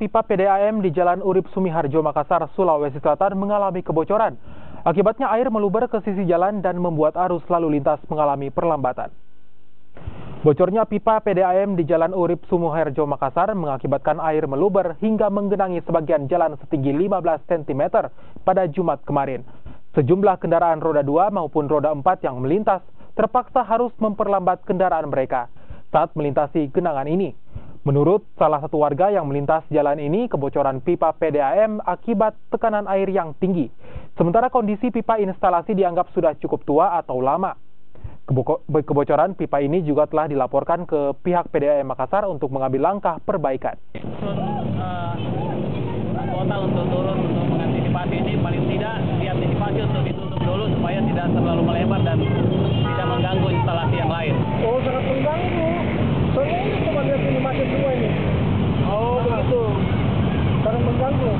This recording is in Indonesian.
pipa PDAM di Jalan Urip Sumiharjo, Makassar, Sulawesi Selatan mengalami kebocoran. Akibatnya air meluber ke sisi jalan dan membuat arus lalu lintas mengalami perlambatan. Bocornya pipa PDAM di Jalan Urip Sumiharjo, Makassar mengakibatkan air meluber hingga menggenangi sebagian jalan setinggi 15 cm pada Jumat kemarin. Sejumlah kendaraan roda 2 maupun roda 4 yang melintas terpaksa harus memperlambat kendaraan mereka saat melintasi genangan ini. Menurut salah satu warga yang melintas jalan ini, kebocoran pipa PDAM akibat tekanan air yang tinggi. Sementara kondisi pipa instalasi dianggap sudah cukup tua atau lama. Kebocoran pipa ini juga telah dilaporkan ke pihak PDAM Makassar untuk mengambil langkah perbaikan. Kota untuk turun untuk mengantisipasi ini, paling tidak diantisipasi untuk ditutup dulu supaya tidak terlalu melebar dan tidak mengganggu instalasi yang lain. Oh, sangat mengganggu. Soalnya ini cuma lihat ini macet semua ini. Oh, begitu. Sangat mengganggu.